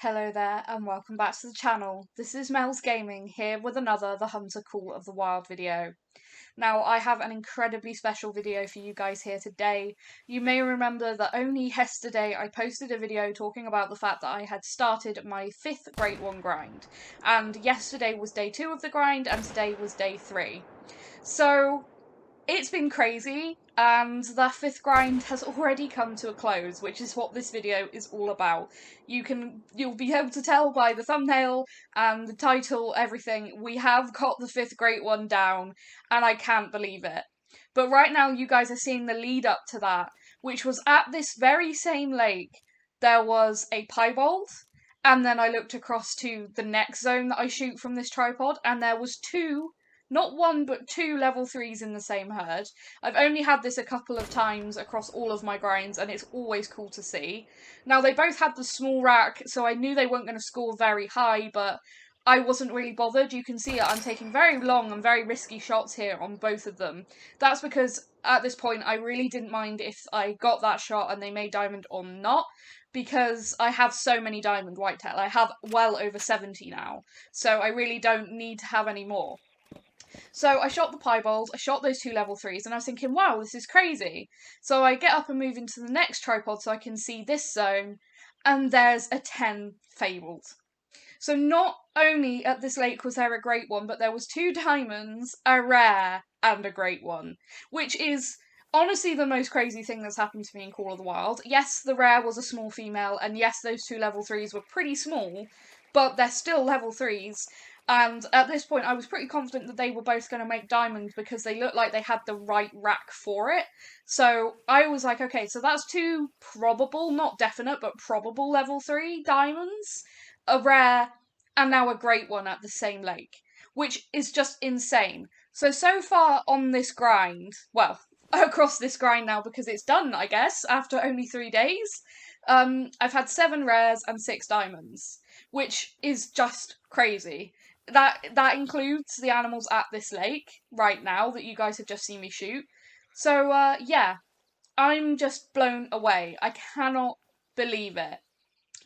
Hello there and welcome back to the channel. This is Mel's Gaming here with another The Hunter Call of the Wild video. Now I have an incredibly special video for you guys here today. You may remember that only yesterday I posted a video talking about the fact that I had started my 5th Great One grind. And yesterday was day 2 of the grind and today was day 3. So it's been crazy, and the 5th grind has already come to a close, which is what this video is all about. You'll be able to tell by the thumbnail and the title, everything, we have got the 5th Great One down, and I can't believe it. But right now you guys are seeing the lead up to that, which was at this very same lake, there was a piebald, and then I looked across to the next zone that I shoot from this tripod, and there was not one, but 2 level 3s in the same herd. I've only had this a couple of times across all of my grinds, and it's always cool to see. Now, they both had the small rack, so I knew they weren't going to score very high, but I wasn't really bothered. You can see it, I'm taking very long and very risky shots here on both of them. That's because, at this point, I really didn't mind if I got that shot and they made diamond or not, because I have so many diamond whitetail. I have well over 70 now, so I really don't need to have any more. So I shot the piebalds, I shot those 2 level 3s, and I was thinking, wow, this is crazy. So I get up and move into the next tripod so I can see this zone, and there's a 10 fabled. So not only at this lake was there a great one, but there was 2 diamonds, a rare, and a great one, which is honestly the most crazy thing that's happened to me in Call of the Wild. Yes, the rare was a small female, and yes, those 2 level 3s were pretty small, but they're still level 3s, and at this point I was pretty confident that they were both going to make diamonds because they looked like they had the right rack for it. So I was like, okay, so that's 2 probable, not definite, but probable level 3 diamonds, a rare, and now a great one at the same lake, which is just insane. So far on this grind, well, across this grind now because it's done, I guess, after only 3 days, I've had 7 rares and 6 diamonds, which is just crazy. That includes the animals at this lake right now that you guys have just seen me shoot. So yeah, I'm just blown away. I cannot believe it.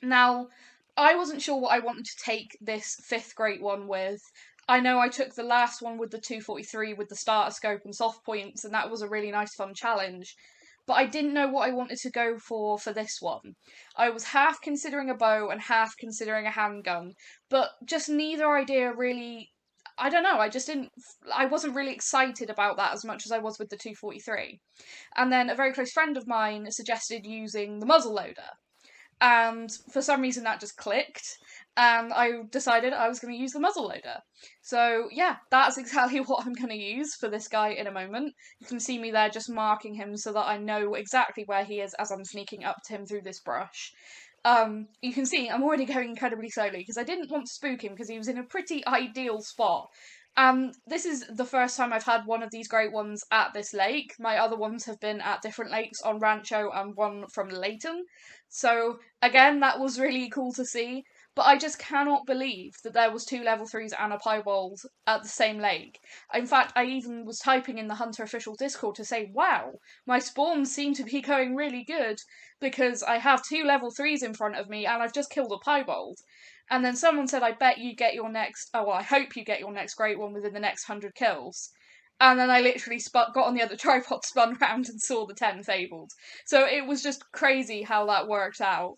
Now, I wasn't sure what I wanted to take this 5th Great One with. I know I took the last one with the 243 with the starter scope and soft points, and that was a really nice fun challenge. But I didn't know what I wanted to go for this one. I was half considering a bow and half considering a handgun, but just neither idea really. I don't know, I wasn't really excited about that as much as I was with the 243. And then a very close friend of mine suggested using the muzzleloader. And for some reason that just clicked, and I decided I was going to use the muzzleloader. So yeah, that's exactly what I'm going to use for this guy in a moment. You can see me there just marking him so that I know exactly where he is as I'm sneaking up to him through this brush. You can see I'm already going incredibly slowly because I didn't want to spook him because he was in a pretty ideal spot. This is the first time I've had one of these great ones at this lake. My other ones have been at different lakes on Rancho and one from Layton. So again, that was really cool to see. But I just cannot believe that there was 2 level 3s and a piebald at the same lake. In fact, I even was typing in the Hunter official Discord to say, wow, my spawns seem to be going really good because I have 2 level 3s in front of me and I've just killed a piebald. And then someone said, I bet you get your next, oh, well, I hope you get your next great one within the next 100 kills. And then I literally got on the other tripod, spun round and saw the 10 fabled. So it was just crazy how that worked out.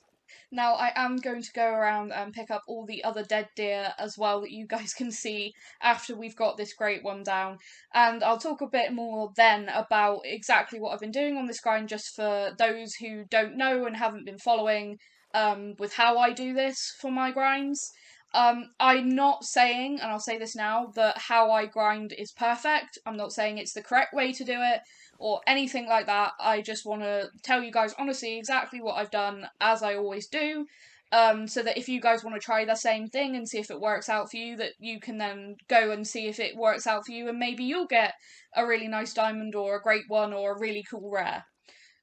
Now I am going to go around and pick up all the other dead deer as well that you guys can see after we've got this great one down. And I'll talk a bit more then about exactly what I've been doing on this grind just for those who don't know and haven't been following with how I do this for my grinds. I'm not saying, and I'll say this now, that how I grind is perfect. I'm not saying it's the correct way to do it or anything like that. I just want to tell you guys honestly exactly what I've done, as I always do, so that if you guys want to try the same thing and see if it works out for you, that you can then go and see if it works out for you, and maybe you'll get a really nice diamond or a great one or a really cool rare.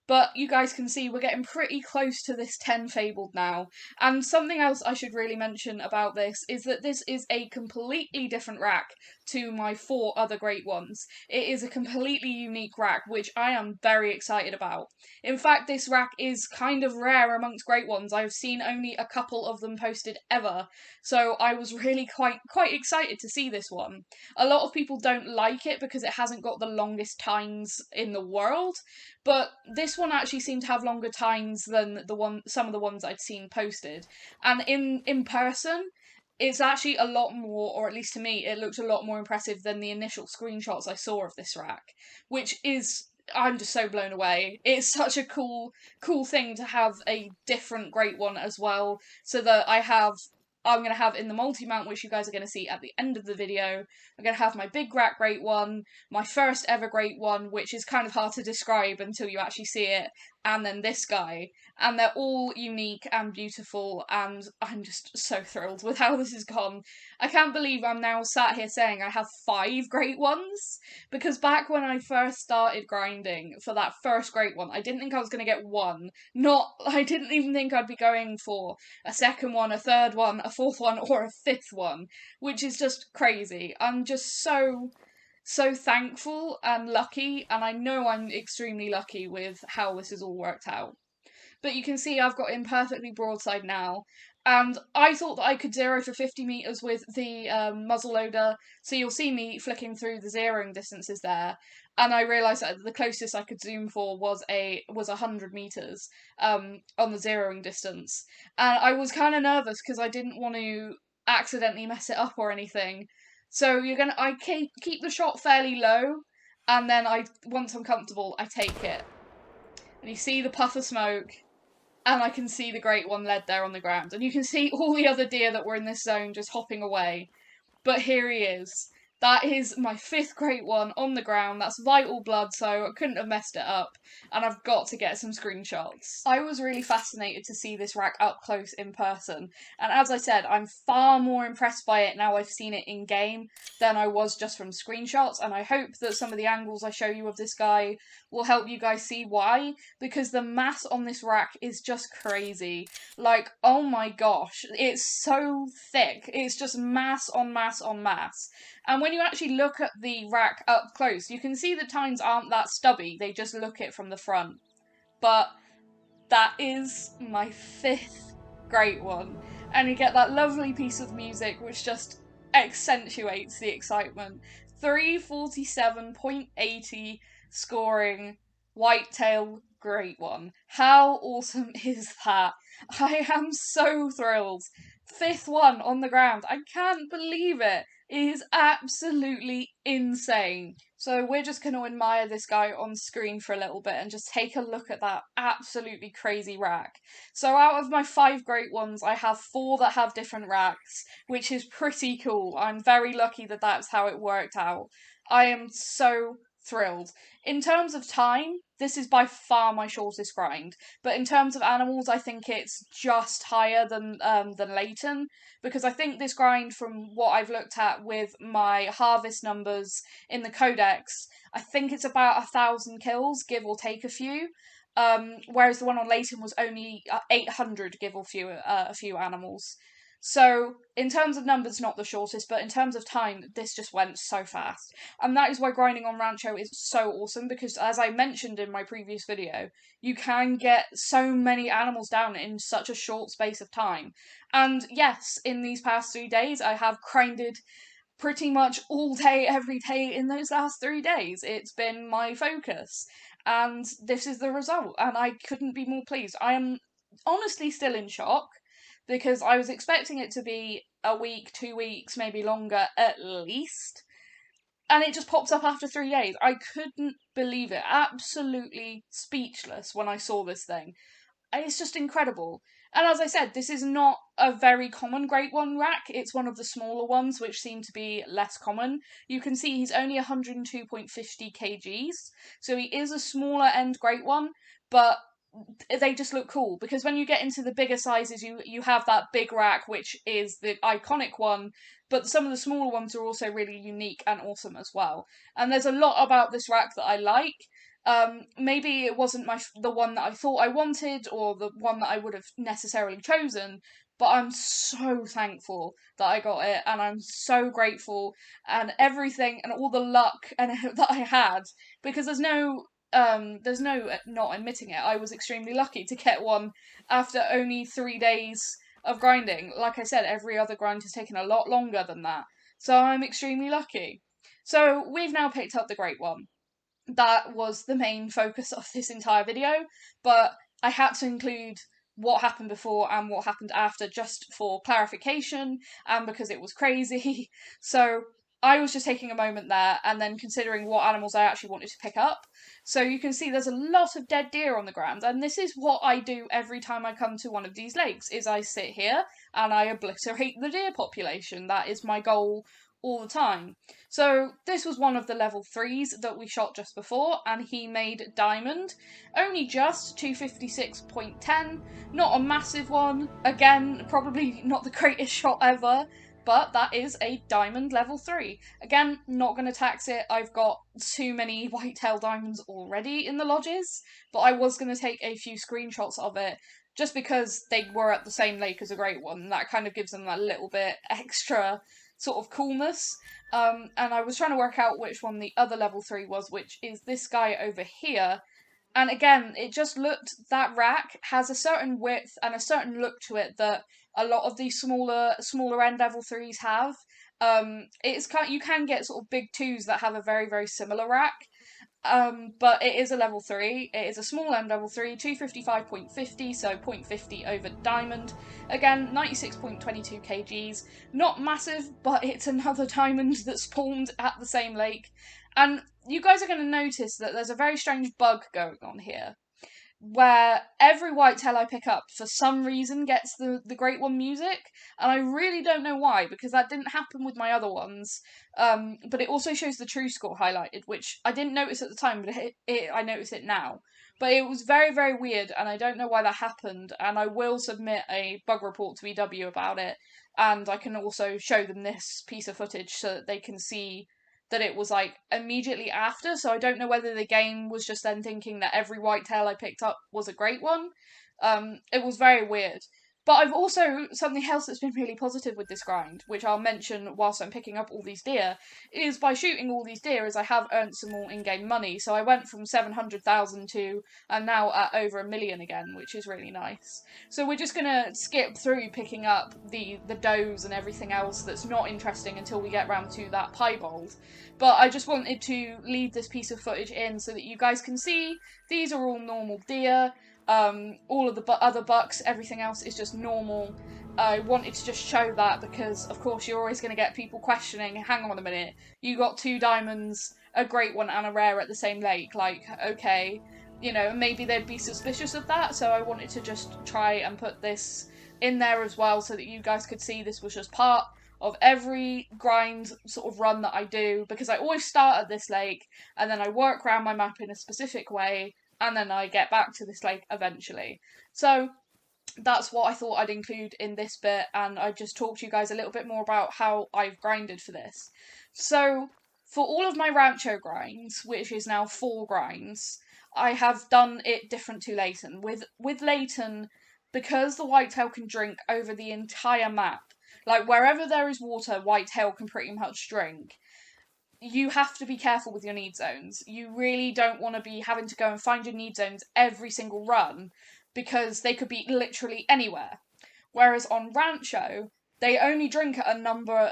But you guys can see we're getting pretty close to this 10 fabled now. And something else I should really mention about this is that this is a completely different rack to my 4 other great ones. It is a completely unique rack, which I am very excited about. In fact, this rack is kind of rare amongst great ones. I've seen only a couple of them posted ever, so I was really quite excited to see this one. A lot of people don't like it because it hasn't got the longest tines in the world, but this one actually seemed to have longer tines than some of the ones I'd seen posted. And in person, it's actually a lot more, or at least to me, it looked a lot more impressive than the initial screenshots I saw of this rack, which is, I'm just so blown away. It's such a cool thing to have a different great one as well, so that I'm going to have in the multi-mount, which you guys are going to see at the end of the video, I'm going to have my big rack great one, my first ever great one, which is kind of hard to describe until you actually see it, and then this guy. And they're all unique and beautiful, and I'm just so thrilled with how this has gone. I can't believe I'm now sat here saying I have 5 great ones, because back when I first started grinding for that first great one, I didn't think I was going to get one. I didn't even think I'd be going for a second one, a third one, a fourth one, or a fifth one, which is just crazy. I'm just so thankful and lucky, and I know I'm extremely lucky with how this has all worked out. But you can see I've got in perfectly broadside now, and I thought that I could zero for 50 metres with the muzzleloader, so you'll see me flicking through the zeroing distances there, and I realised that the closest I could zoom for was 100 metres on the zeroing distance, and I was kind of nervous because I didn't want to accidentally mess it up or anything. So I keep the shot fairly low, and then once I'm comfortable, I take it. And you see the puff of smoke, and I can see the great one led there on the ground. And you can see all the other deer that were in this zone just hopping away. But here he is. That is my 5th great one on the ground. That's vital blood, so I couldn't have messed it up. And I've got to get some screenshots. I was really fascinated to see this rack up close in person. And as I said, I'm far more impressed by it now I've seen it in game than I was just from screenshots. And I hope that some of the angles I show you of this guy will help you guys see why. Because the mass on this rack is just crazy. Like, oh my gosh, it's so thick. It's just mass on mass on mass. And when you actually look at the rack up close, you can see the tines aren't that stubby, they just look it from the front. But that is my 5th great one. And you get that lovely piece of music which just accentuates the excitement. 347.80 scoring, whitetail great one. How awesome is that? I am so thrilled. 5th one on the ground. I can't believe it. It is absolutely insane. So we're just going to admire this guy on screen for a little bit and just take a look at that absolutely crazy rack. So out of my 5 great ones, I have 4 that have different racks, which is pretty cool. I'm very lucky that that's how it worked out. I am so thrilled. In terms of time, this is by far my shortest grind, but in terms of animals, I think it's just higher than Leighton, because I think this grind, from what I've looked at with my harvest numbers in the codex, I think it's about 1,000 kills, give or take a few. Whereas the one on Leighton was only 800, give or a few animals. So, in terms of numbers, not the shortest, but in terms of time, this just went so fast. And that is why grinding on Rancho is so awesome, because as I mentioned in my previous video, you can get so many animals down in such a short space of time. And yes, in these past 3 days, I have grinded pretty much all day, every day in those last 3 days. It's been my focus. And this is the result, and I couldn't be more pleased. I am honestly still in shock, because I was expecting it to be a week, 2 weeks, maybe longer at least. And it just pops up after 3 days. I couldn't believe it. Absolutely speechless when I saw this thing. It's just incredible. And as I said, this is not a very common Great One rack. It's one of the smaller ones, which seem to be less common. You can see he's only 102.50 kgs, so he is a smaller end Great One, but they just look cool, because when you get into the bigger sizes, you have that big rack, which is the iconic one, but some of the smaller ones are also really unique and awesome as well. And there's a lot about this rack that I like. Maybe it wasn't the one that I thought I wanted or the one that I would have necessarily chosen, but I'm so thankful that I got it, and I'm so grateful, and everything and all the luck and that I had, because there's no not admitting it. I was extremely lucky to get one after only 3 days of grinding. Like I said, every other grind has taken a lot longer than that, so I'm extremely lucky. So we've now picked up the Great One. That was the main focus of this entire video, but I had to include what happened before and what happened after just for clarification and because it was crazy. So I was just taking a moment there and then considering what animals I actually wanted to pick up. So you can see there's a lot of dead deer on the ground, and this is what I do every time I come to one of these lakes, is I sit here and I obliterate the deer population. That is my goal all the time. So this was one of the level 3s that we shot just before, and he made diamond. Only just 256.10, not a massive one. Again, probably not the greatest shot ever, but that is a diamond level 3. Again, not going to tax it. I've got too many whitetail diamonds already in the lodges, but I was going to take a few screenshots of it just because they were at the same lake as a great one. That kind of gives them that little bit extra sort of coolness. And I was trying to work out which one the other level 3 was, which is this guy over here. And again, it just looked, that rack has a certain width and a certain look to it that a lot of these smaller end level 3s have. It's you can get sort of big 2s that have a very, very similar rack. But it is a level 3. It is a small end level 3, 255.50, so 0.50 over diamond. Again, 96.22 kgs. Not massive, but it's another diamond that spawned at the same lake. And you guys are going to notice that there's a very strange bug going on here, where every whitetail I pick up for some reason gets the Great One music, and I really don't know why, because that didn't happen with my other ones. But it also shows the true score highlighted, which I didn't notice at the time, but I notice it now. But it was very, very weird, and I don't know why that happened, and I will submit a bug report to EW about it, and I can also show them this piece of footage so that they can see that it was like immediately after, so I don't know whether the game was just then thinking that every whitetail I picked up was a great one. It was very weird. But I've also, something else that's been really positive with this grind, which I'll mention whilst I'm picking up all these deer, is by shooting all these deer, is I have earned some more in-game money. So I went from 700,000 to, and now at over 1 million again, which is really nice. So we're just gonna skip through picking up the does and everything else that's not interesting until we get round to that piebald. But I just wanted to leave this piece of footage in so that you guys can see these are all normal deer. All of the other bucks, everything else is just normal. I wanted to just show that because, of course, you're always going to get people questioning, hang on a minute, you got 2 diamonds, a great one and a rare at the same lake, like, okay, you know, maybe they'd be suspicious of that, so I wanted to just try and put this in there as well so that you guys could see this was just part of every grind sort of run that I do, because I always start at this lake and then I work around my map in a specific way, and then I get back to this lake eventually. So that's what I thought I'd include in this bit, and I just talked to you guys a little bit more about how I've grinded for this. So for all of my Rancho grinds, which is now 4 grinds, I have done it different to Leighton. With Leighton, because the whitetail can drink over the entire map, like wherever there is water, whitetail can pretty much drink. You have to be careful with your need zones. You really don't want to be having to go and find your need zones every single run because they could be literally anywhere. Whereas on Rancho, they only drink at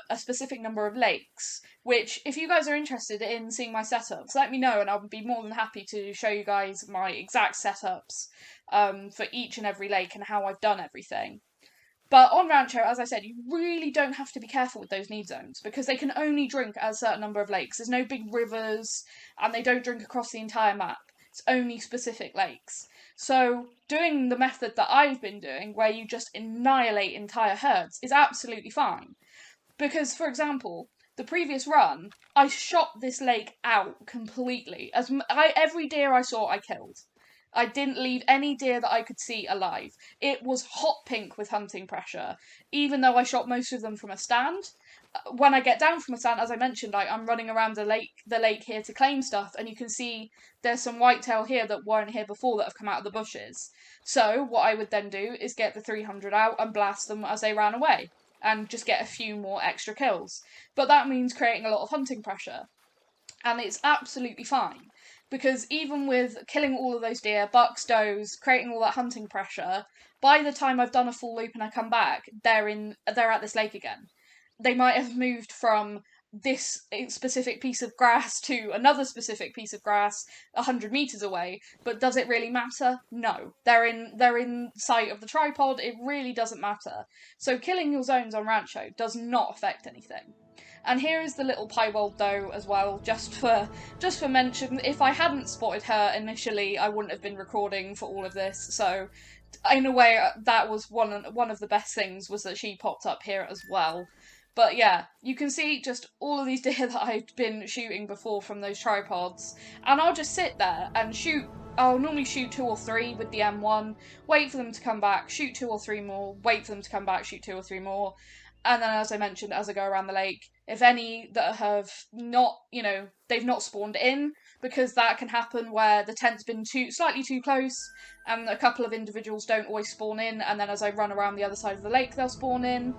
a specific number of lakes, which if you guys are interested in seeing my setups, let me know and I'll be more than happy to show you guys my exact setups for each and every lake and how I've done everything. But on Rancho, as I said, you really don't have to be careful with those need zones because they can only drink at a certain number of lakes. There's no big rivers and they don't drink across the entire map. It's only specific lakes. So doing the method that I've been doing, where you just annihilate entire herds, is absolutely fine. Because, for example, the previous run, I shot this lake out completely. Every deer I saw, I killed. I didn't leave any deer that I could see alive. It was hot pink with hunting pressure, even though I shot most of them from a stand. When I get down from a stand, as I mentioned, I'm running around the lake here to claim stuff, and you can see there's some whitetail here that weren't here before that have come out of the bushes. So what I would then do is get the 300 out and blast them as they ran away, and just get a few more extra kills. But that means creating a lot of hunting pressure, and it's absolutely fine. Because even with killing all of those deer, bucks, does, creating all that hunting pressure, by the time I've done a full loop and I come back, they're at this lake again. They might have moved from this specific piece of grass to another specific piece of grass 100 meters away, but does it really matter? No. They're in sight of the tripod. It really doesn't matter. So killing your zones on Rancho does not affect anything. And here is the little piebald doe as well, just for mention. If I hadn't spotted her initially, I wouldn't have been recording for all of this. So in a way, that was one of the best things, was that she popped up here as well. But yeah, you can see just all of these deer that I'd been shooting before from those tripods, and I'll just sit there and shoot. I'll normally shoot 2 or 3 with the M1, wait for them to come back, shoot 2 or 3 more, wait for them to come back, shoot 2 or 3 more, and then, as I mentioned, as I go around the lake, if any that have not, they've not spawned in, because that can happen where the tent's been slightly too close, and a couple of individuals don't always spawn in, and then as I run around the other side of the lake, they'll spawn in.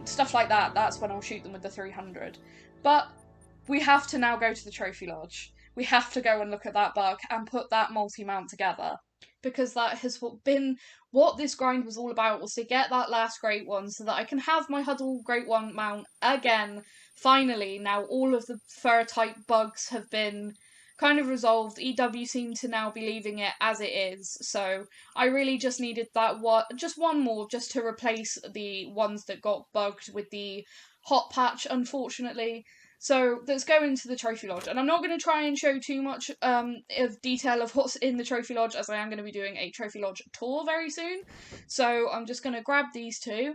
Stuff like that, that's when I'll shoot them with the 300. But we have to now go to the trophy lodge. We have to go and look at that buck and put that multi-mount together, because that has been what this grind was all about, was to get that last great one so that I can have my huddle great one mount again. Finally, now all of the fur type bugs have been kind of resolved. EW seem to now be leaving it as it is, so I really just needed just one more, just to replace the ones that got bugged with the hot patch, unfortunately. So let's go into the trophy lodge, and I'm not going to try and show too much of detail of what's in the trophy lodge, as I am going to be doing a trophy lodge tour very soon. So I'm just going to grab these two,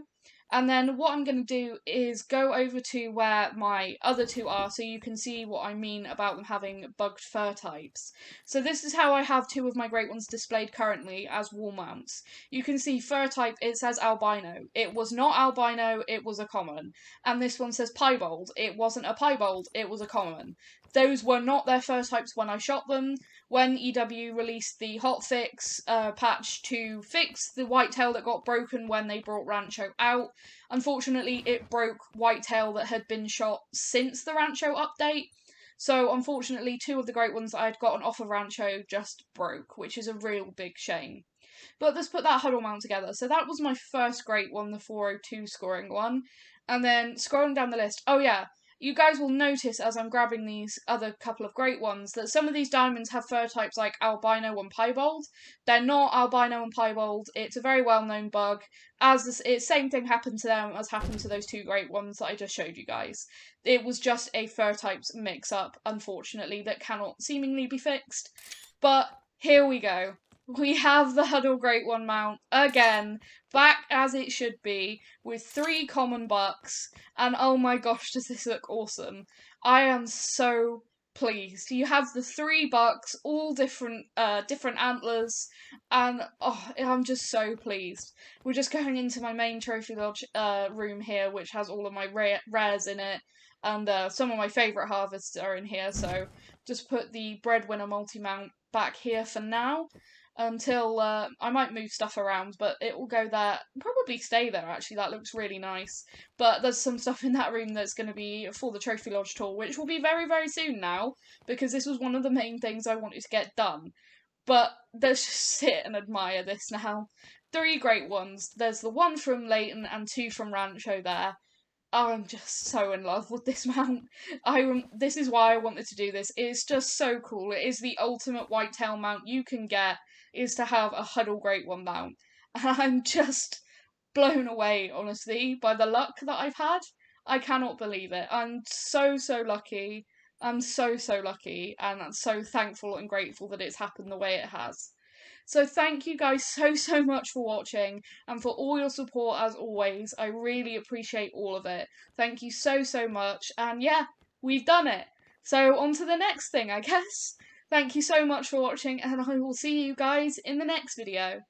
and then what I'm going to do is go over to where my other two are, so you can see what I mean about them having bugged fur types. So this is how I have 2 of my great ones displayed currently as wall mounts. You can see fur type, it says albino. It was not albino, it was a common. And this one says piebald. It wasn't a piebald, it was a common. Those were not their fur types when I shot them. When EW released the hotfix patch to fix the whitetail that got broken when they brought Rancho out, unfortunately it broke whitetail that had been shot since the Rancho update. So unfortunately 2 of the great ones that I'd gotten off of Rancho just broke, which is a real big shame. But let's put that huddle mount together. So that was my first great one, the 402 scoring one. And then scrolling down the list, oh yeah, you guys will notice as I'm grabbing these other couple of great ones that some of these diamonds have fur types like albino and piebald. They're not albino and piebald. It's a very well-known bug. Same thing happened to them as happened to those 2 great ones that I just showed you guys. It was just a fur types mix-up, unfortunately, that cannot seemingly be fixed. But here we go. We have the Huddle Great One mount again, back as it should be, with 3 common bucks, and oh my gosh, does this look awesome. I am so pleased. You have the 3 bucks, all different antlers, and I'm just so pleased. We're just going into my main trophy lodge room here, which has all of my rares in it, and some of my favourite harvests are in here, so just put the Breadwinner multi-mount back here for now, until I might move stuff around, but it will go there, probably stay there actually. That looks really nice. But there's some stuff in that room that's going to be for the Trophy Lodge tour, which will be very, very soon now, because this was one of the main things I wanted to get done. But let's just sit and admire this now. 3 great ones. There's the 1 from Leighton and 2 from Rancho there. I'm just so in love with this mount. This is why I wanted to do this. It's just so cool. It is the ultimate whitetail mount you can get, is to have a Huddle Great One mount. And I'm just blown away, honestly, by the luck that I've had. I cannot believe it. I'm so, so lucky. I'm so, so lucky, and I'm so thankful and grateful that it's happened the way it has. So thank you guys so, so much for watching, and for all your support as always. I really appreciate all of it. Thank you so, so much, and yeah, we've done it. So on to the next thing, I guess. Thank you so much for watching, and I will see you guys in the next video.